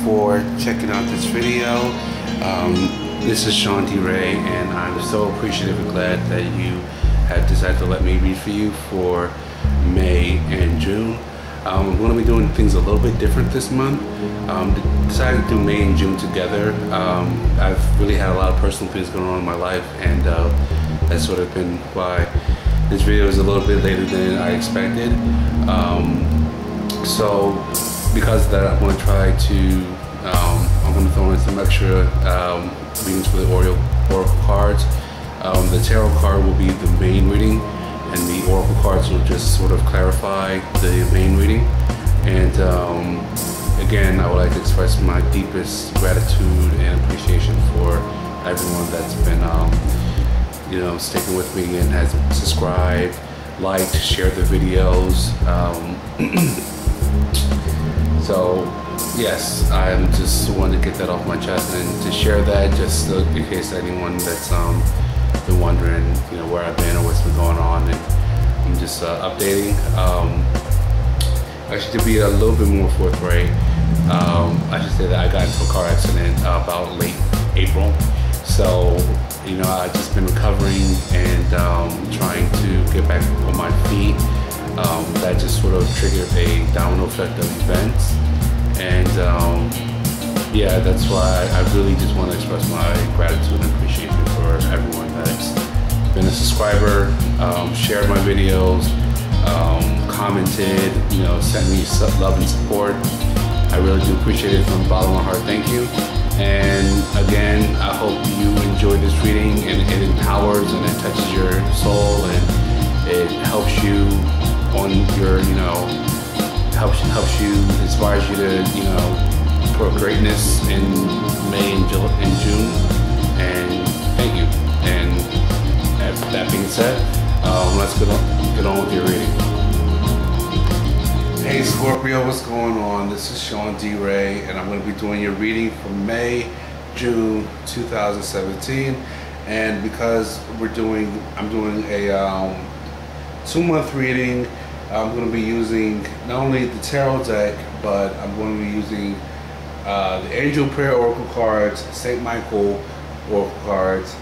for checking out this video. This is Sean D. Ray, and I'm so appreciative and glad that you have decided to let me read for you for May and June. I'm going to be doing things a little bit different this month. Decided to do May and June together. I've really had a lot of personal things going on in my life, and that's sort of been why this video is a little bit later than I expected. So because of that, I'm going to try to, I'm going to throw in some extra readings for the Oracle cards. The tarot card will be the main reading, and the Oracle cards will just sort of clarify the main reading. And again, I would like to express my deepest gratitude and appreciation for everyone that's been, you know, sticking with me and has subscribed, liked, shared the videos. So yes, I'm just wanting to get that off my chest and to share that, just in case anyone that's been wondering, you know, where I've been or what's been going on, and I'm just updating. Actually, to be a little bit more forthright, I should say that I got into a car accident about late April. So, you know, I've just been recovering and trying to get back on my feet. That just sort of triggered a domino effect of events. And yeah, that's why I really just want to express my gratitude and appreciation for everyone that's been a subscriber, shared my videos, commented, you know, sent me love and support. I really do appreciate it from the bottom of my heart. Thank you. And again, I hope you enjoy this reading, and it empowers and it touches your soul, and it helps you on your, you know, helps you, inspires you to, you know, for greatness in May and June. And thank you. And that being said, let's get on with your reading. Hey Scorpio, what's going on? This is Sean D. Ray, and I'm going to be doing your reading for May, June 2017. And because I'm doing a 2-month reading, I'm going to be using not only the tarot deck, but I'm going to be using the Angel Prayer Oracle cards, St. Michael Oracle cards,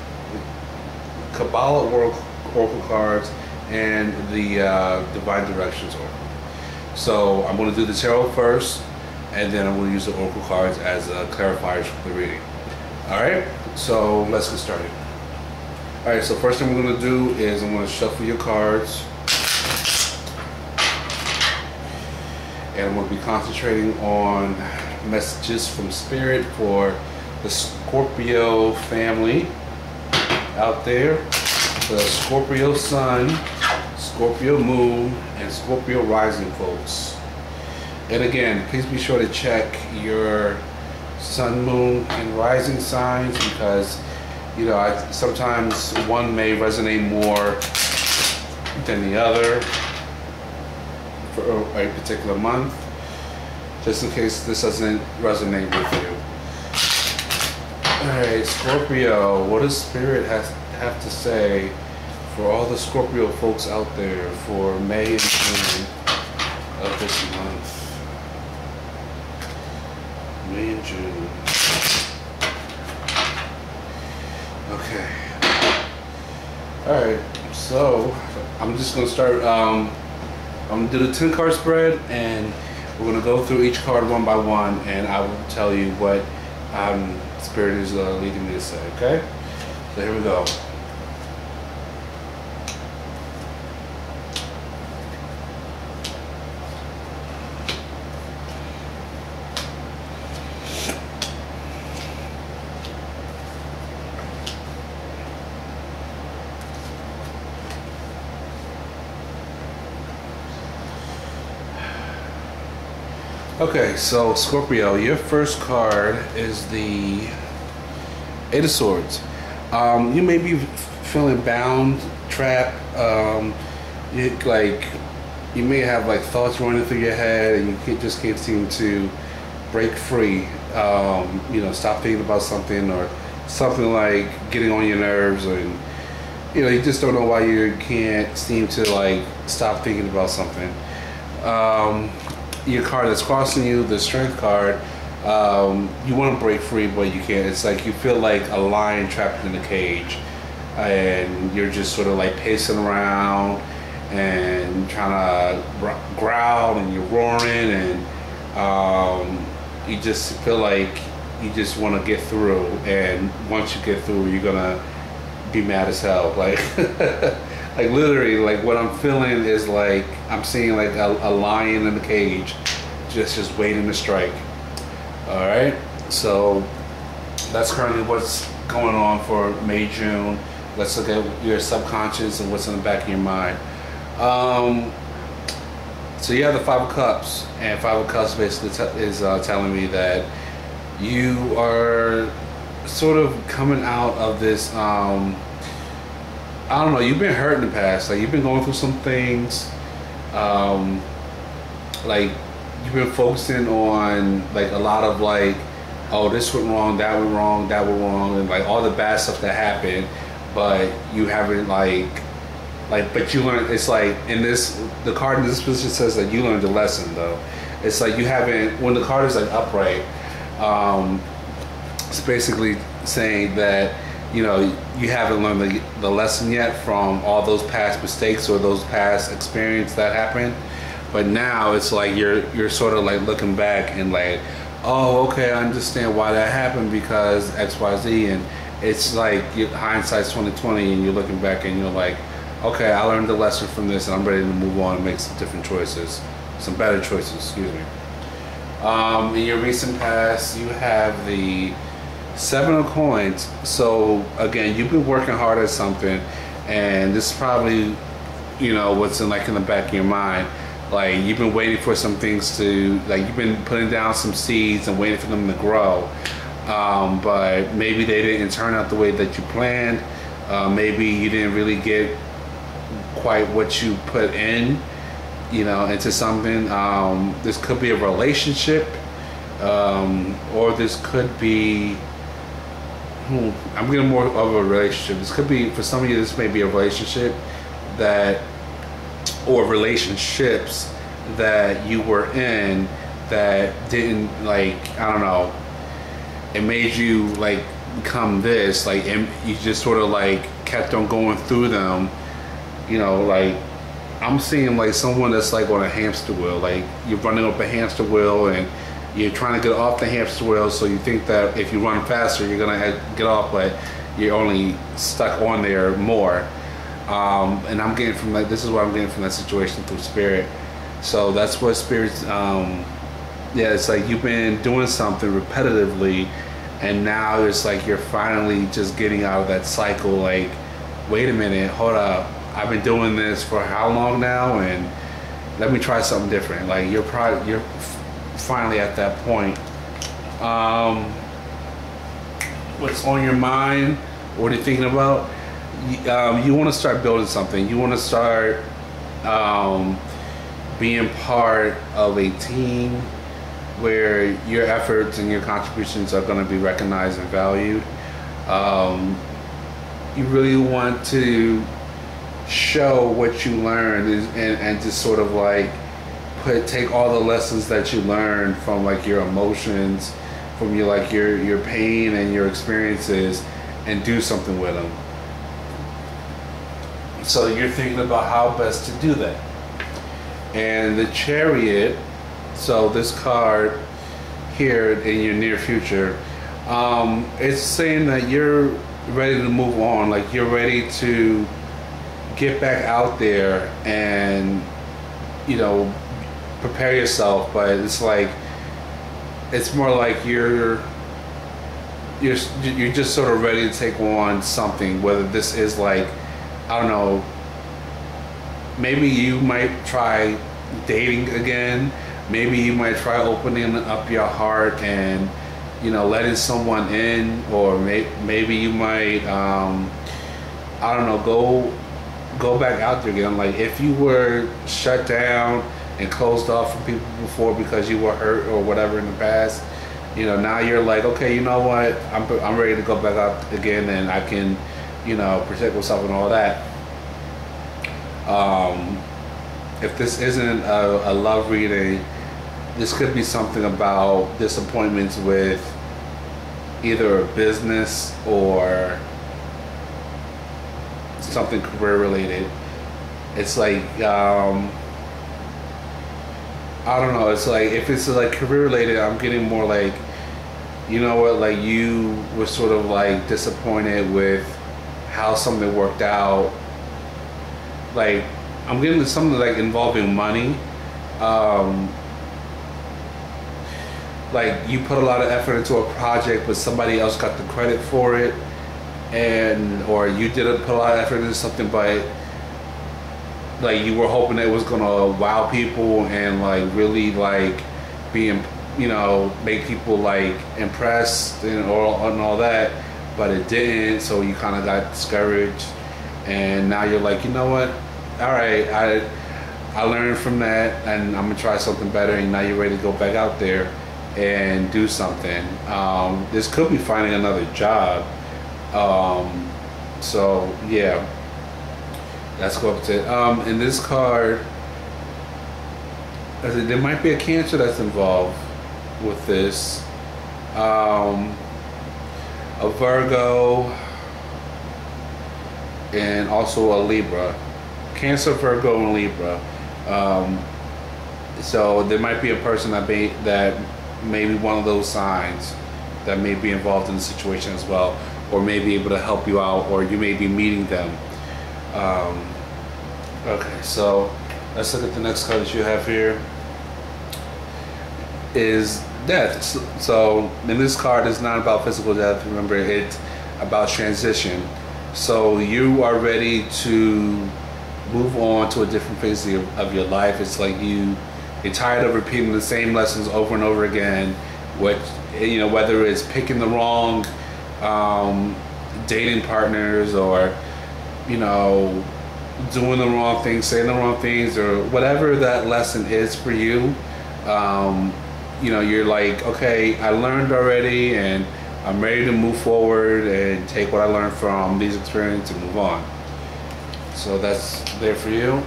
Cabala Oracle cards, and the Divine Directions Oracle. So I'm going to do the tarot first, and then I'm going to use the Oracle cards as clarifiers for the reading. Alright, so let's get started. Alright, so first thing we're going to do is I'm going to shuffle your cards. And I'm going to be concentrating on messages from Spirit for the Scorpio family out there. The Scorpio Sun, Scorpio Moon, and Scorpio Rising folks. And again, please be sure to check your Sun, Moon, and Rising signs, because, you know, sometimes one may resonate more than the other for a particular month, just in case this doesn't resonate with you. Alright, Scorpio, what does Spirit have to say for all the Scorpio folks out there for May and June of this month? May and June. Okay. Alright, so I'm just going to start, I'm going to do the 10 card spread, and we're going to go through each card one by one, and I will tell you what Spirit is leading me to say, okay? So here we go. Okay, so Scorpio, your first card is the Eight of Swords. You may be feeling bound, trapped. You may have like thoughts running through your head, and you just can't seem to break free. You know, stop thinking about something, or something like getting on your nerves, and you know, you just don't know why you can't seem to like stop thinking about something. Your card that's crossing you, the Strength card, You want to break free, but you can't. It's like you feel like a lion trapped in a cage, and you're just sort of like pacing around and trying to growl, and you're roaring, and you just feel like you just want to get through. And once you get through, you're gonna be mad as hell. Like, like literally, like what I'm feeling is like I'm seeing like a lion in the cage, just waiting to strike. All right, so that's currently what's going on for May, June. Let's look at your subconscious and what's in the back of your mind. So you have the Five of Cups, and Five of Cups basically is telling me that you are sort of coming out of this, I don't know, you've been hurt in the past. Like, you've been going through some things, like you've been focusing on like a lot of like, oh, this went wrong, that went wrong, that went wrong, and like all the bad stuff that happened, but you haven't but you learned. It's like in this, the card in this position says that you learned the lesson though. It's like you haven't, when the card is like upright, it's basically saying that, you know, you haven't learned the lesson yet from all those past mistakes or those past experiences that happened. But now it's like you're sort of like looking back and like, oh, okay, I understand why that happened because X, Y, Z, and it's like hindsight's 20/20, and you're looking back and you're like, okay, I learned the lesson from this, and I'm ready to move on and make some different choices, some better choices. Excuse me. In your recent past, you have the Seven of Coins. So again, you've been working hard at something, and this is probably, you know, what's in the back of your mind. Like, you've been waiting for some things to, like, you've been putting down some seeds and waiting for them to grow, but maybe they didn't turn out the way that you planned. Maybe you didn't really get quite what you put in, you know, into something. This could be a relationship, or this could be, I'm getting more of a relationship. This could be, for some of you, this may be a relationship that, or relationships that you were in that didn't, like, I don't know, it made you like become this, like, and you just sort of like kept on going through them, you know. Like, I'm seeing like someone that's like on a hamster wheel, like you're running up a hamster wheel and you're trying to get off the hamster wheel, so you think that if you run faster you're gonna get off, but you're only stuck on there more. And I'm getting from, like, this is what I'm getting from that situation through Spirit. So that's what Spirit's, yeah, it's like you've been doing something repetitively, and now it's like you're finally just getting out of that cycle. Like, wait a minute, hold up, I've been doing this for how long now, and let me try something different. Like, you're finally at that point. What's on your mind? What are you thinking about? You want to start building something. You want to start being part of a team where your efforts and your contributions are going to be recognized and valued. You really want to show what you learned and just sort of like take all the lessons that you learned from like your emotions, from your pain and your experiences, and do something with them. So you're thinking about how best to do that. And the Chariot, so this card here in your near future, it's saying that you're ready to move on. Like, you're ready to get back out there and, you know, prepare yourself. But it's like, it's more like you're just sort of ready to take on something, whether this is like, I don't know, maybe you might try dating again. Maybe you might try opening up your heart and, you know, letting someone in. Or maybe you might, I don't know, go back out there again. Like, if you were shut down and closed off from people before because you were hurt or whatever in the past, you know, now you're like, okay, you know what, I'm ready to go back out again, and I can, you know, protect myself and all that. If this isn't a love reading, this could be something about disappointments with either a business or something career related. It's like I don't know. It's like if it's like career related, I'm getting more like, you know what, like you were sort of like disappointed with how something worked out. Like I'm getting to something like involving money. Like you put a lot of effort into a project, but somebody else got the credit for it, or you didn't put a lot of effort into something, but like you were hoping it was gonna wow people and like really like make people like impressed and all that, but it didn't. So you kind of got discouraged, and now you're like, you know what? All right, I learned from that, and I'm gonna try something better. And now you're ready to go back out there and do something. This could be finding another job. So yeah, let's go up to it. In this card, there might be a Cancer that's involved with this. A Virgo and also a Libra. Cancer, Virgo, and Libra. So there might be a person that may be one of those signs that may be involved in the situation as well, or may be able to help you out, or you may be meeting them. Okay, so let's look at the next card that you have here. Is death. So in this card, it's not about physical death. Remember, it's about transition. So you are ready to move on to a different phase of your life. It's like you're tired of repeating the same lessons over and over again. Whether it's picking the wrong dating partners, or doing the wrong things, saying the wrong things, or whatever that lesson is for you. You're like, okay, I learned already, and I'm ready to move forward and take what I learned from these experiences and move on. So that's there for you.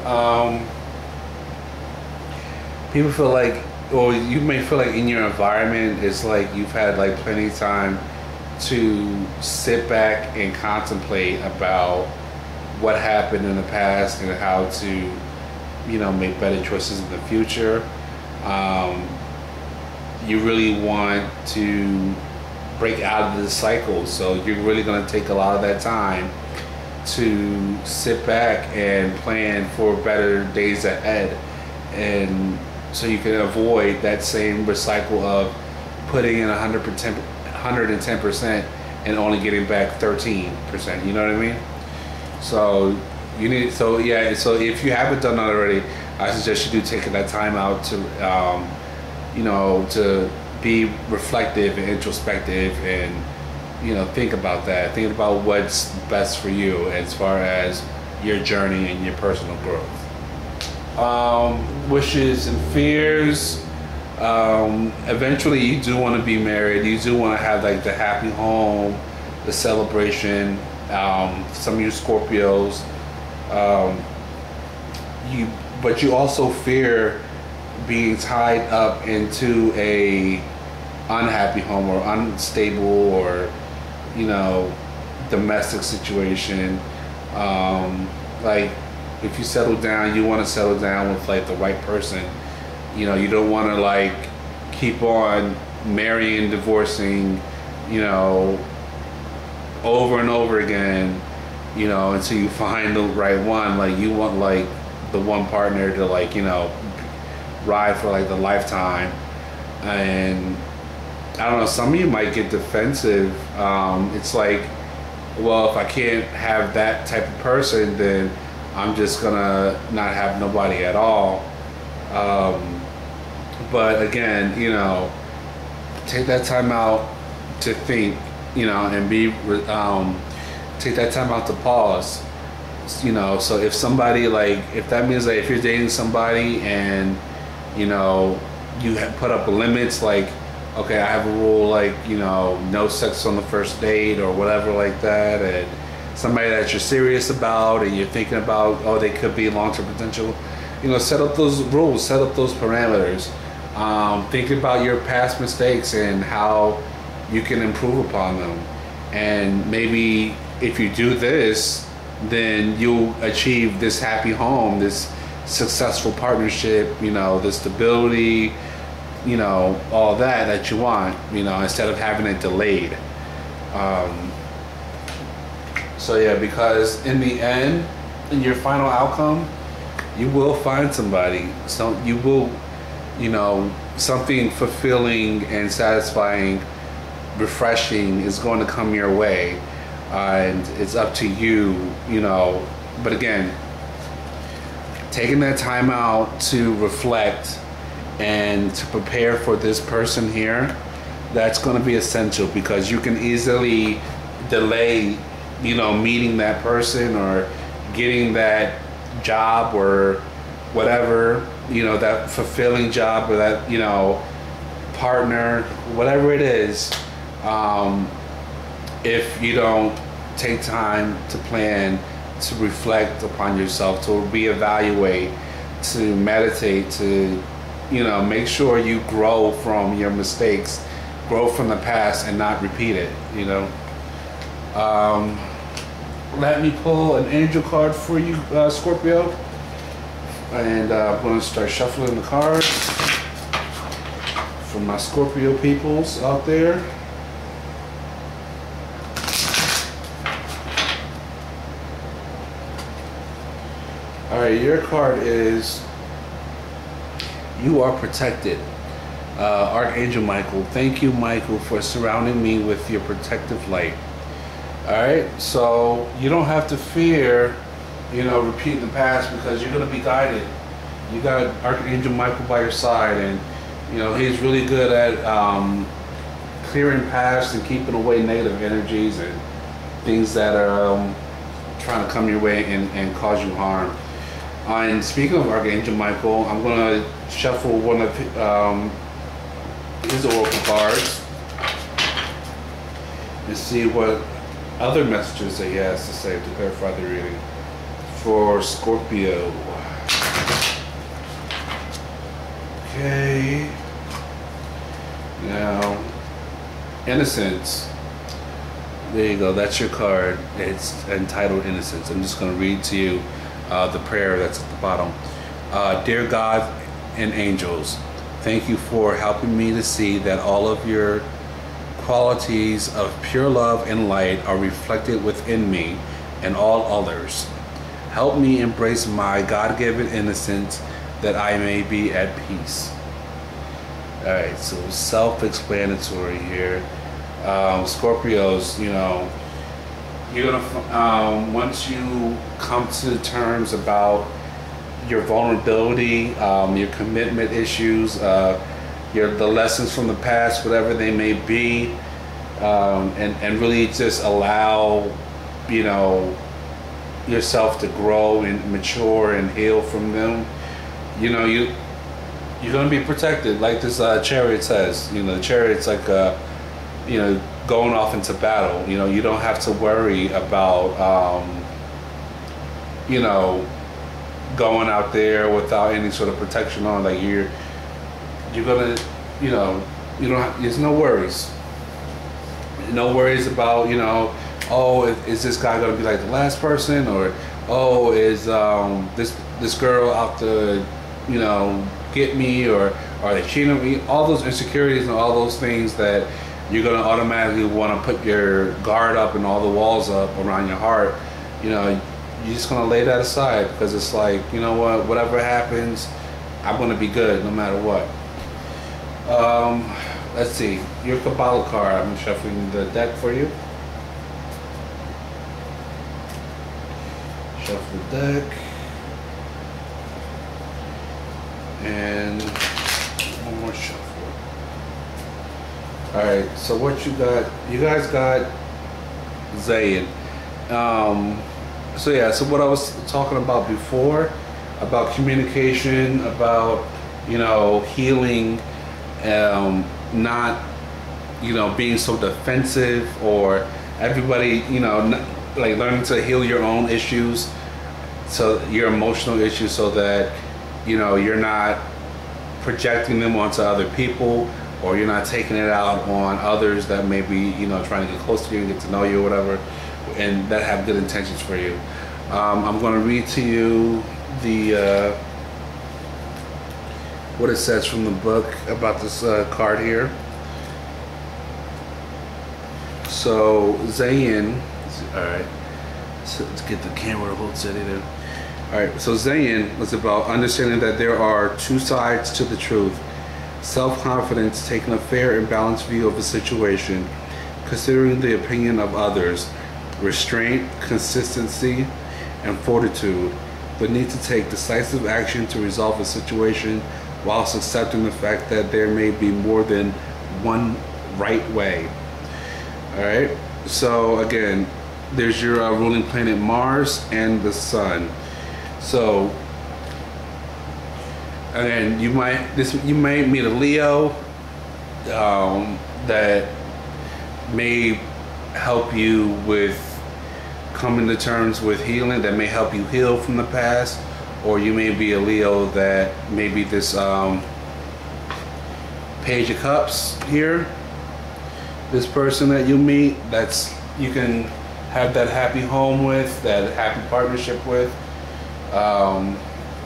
People feel like, or you may feel like in your environment, it's like you've had like plenty of time to sit back and contemplate about what happened in the past and how to, make better choices in the future. You really want to break out of this cycle, so you're really going to take a lot of that time to sit back and plan for better days ahead, and so you can avoid that same recycle of putting in 110% and only getting back 13%. You know what I mean? So so if you haven't done that already, I suggest you do take that time out to to be reflective and introspective, and think about that. Think about what's best for you as far as your journey and your personal growth. Wishes and fears. Eventually you do want to be married. You do want to have like the happy home, the celebration. Some of you Scorpios, but you also fear being tied up into a unhappy home, or unstable, or domestic situation. Like if you settle down, you want to settle down with like the right person. You don't want to like keep on marrying, divorcing, over and over again, until you find the right one. Like you want like the one partner to like, ride for like the lifetime. And I don't know, some of you might get defensive. It's like, well, if I can't have that type of person, then I'm just gonna not have nobody at all. But again, take that time out to think, and take that time out to pause. So if somebody if that means if you're dating somebody and you have put up limits, like, okay, I have a rule, no sex on the first date or whatever like that, and somebody that you're serious about and you're thinking about, oh, they could be long-term potential, set up those rules, set up those parameters. Think about your past mistakes and how you can improve upon them. And maybe if you do this, then you'll achieve this happy home, this successful partnership, you know, the stability, you know, all that you want, you know, instead of having it delayed. So yeah, because in the end, in your final outcome, you will find somebody. So you will, you know, something fulfilling and satisfying, refreshing is going to come your way, and it's up to you, you know. But again, taking that time out to reflect and to prepare for this person here, that's going to be essential, because you can easily delay, you know, meeting that person or getting that job or whatever, you know, that fulfilling job or that, you know, partner, whatever it is, if you don't take time to plan, to reflect upon yourself, to reevaluate, to meditate, to, you know, make sure you grow from your mistakes, grow from the past and not repeat it, you know. Let me pull an angel card for you, Scorpio. And I'm going to start shuffling the cards for my Scorpio peoples out there. Alright, your card is you are protected. Archangel Michael, thank you, Michael, for surrounding me with your protective light. Alright, so you don't have to fear, you know, repeating the past, because you're going to be guided. You got Archangel Michael by your side, and, you know, he's really good at clearing past and keeping away negative energies and things that are trying to come your way and cause you harm. And speaking of Archangel Michael, I'm going to shuffle one of his oracle cards and see what other messages that he has to say to clarify the reading for Scorpio. Okay. Now, Innocence. There you go. That's your card. It's entitled Innocence. I'm just going to read to you the prayer that's at the bottom. Dear God and angels, thank you for helping me to see that all of your qualities of pure love and light are reflected within me and all others. Help me embrace my God-given innocence that I may be at peace. Alright, so self-explanatory here. Scorpios, you know, you're gonna once you come to terms about your vulnerability, your commitment issues, the lessons from the past, whatever they may be, and really just allow, you know, yourself to grow and mature and heal from them. You know, you're gonna be protected, like this chariot says. You know, the chariot's like you know, going off into battle. You know, you don't have to worry about you know, going out there without any sort of protection on. Like you're gonna, you know, you don't have, there's no worries about, you know, oh, is this guy gonna be like the last person, or oh, is this girl out to, you know, get me, or are they cheating on me? All those insecurities and all those things that you're gonna automatically want to put your guard up and all the walls up around your heart. You know, you're just gonna lay that aside, because it's like, you know what, whatever happens, I'm gonna be good no matter what. Let's see, your Cabala card. I'm shuffling the deck for you. Shuffle the deck. And one more shuffle. Alright, so what you got? You guys got Zayn. So yeah, so what I was talking about before, about communication, about, you know, healing, not, you know, being so defensive, or everybody, you know, like learning to heal your own issues, so your emotional issues, so that, you know, you're not projecting them onto other people, or you're not taking it out on others that may be, you know, trying to get close to you and get to know you or whatever, and that have good intentions for you. I'm going to read to you the what it says from the book about this card here. So Zayn, all right, so let's get the camera a little steady there. All right, so Zayn was about understanding that there are two sides to the truth. Self-confidence, taking a fair and balanced view of a situation, considering the opinion of others. Restraint, consistency, and fortitude. The need to take decisive action to resolve a situation whilst accepting the fact that there may be more than one right way. All right, so again, there's your ruling planet Mars and the Sun. So again, you might meet a Leo that may help you with coming to terms with healing, that may help you heal from the past, or you may be a Leo that maybe this Page of Cups here, this person that you meet, that's you can have that happy home with, that happy partnership with.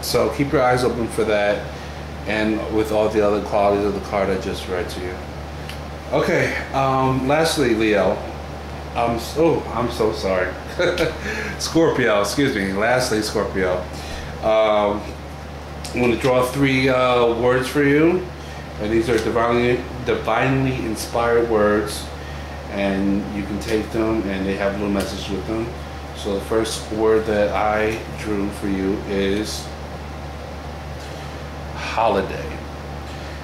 So keep your eyes open for that, and with all the other qualities of the card I just read to you. Okay, lastly, Leo, I'm so sorry. Scorpio, excuse me. Lastly, Scorpio. I'm going to draw 3 words for you, and these are divinely inspired words, and you can take them, and they have a little message with them. So the first word that I drew for you is holiday.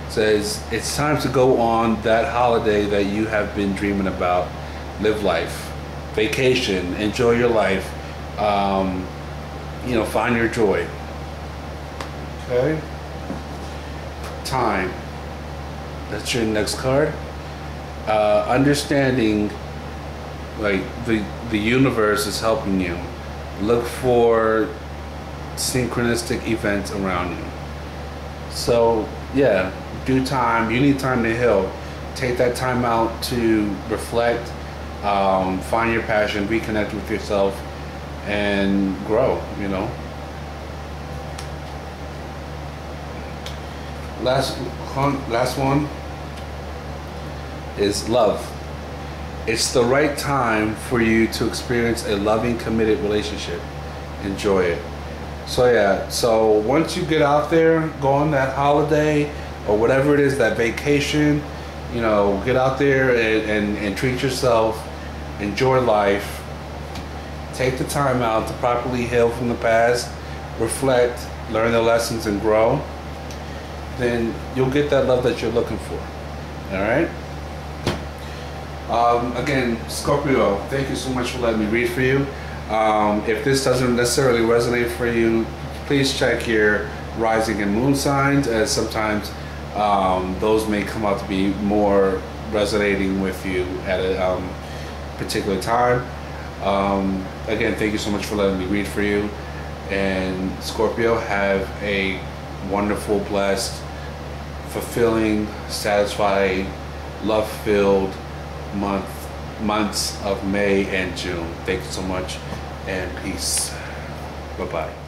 It says it's time to go on that holiday that you have been dreaming about. Live life, vacation, enjoy your life, you know, find your joy. Okay. Time. That's your next card. Understanding, like the universe is helping you. Look for synchronistic events around you. So yeah, due time. You need time to heal. Take that time out to reflect. Find your passion, reconnect with yourself, and grow, you know. Last one is love. It's the right time for you to experience a loving, committed relationship. Enjoy it. So yeah, so once you get out there, go on that holiday or whatever it is, that vacation, you know, get out there and treat yourself. Enjoy life. Take the time out to properly heal from the past, reflect, learn the lessons, and grow. Then you'll get that love that you're looking for. All right. Again, Scorpio, thank you so much for letting me read for you. If this doesn't necessarily resonate for you, please check your rising and moon signs, as sometimes those may come out to be more resonating with you at a particular time. Again, thank you so much for letting me read for you. And Scorpio, have a wonderful, blessed, fulfilling, satisfying, love-filled months of May and June. Thank you so much, and peace. Bye-bye.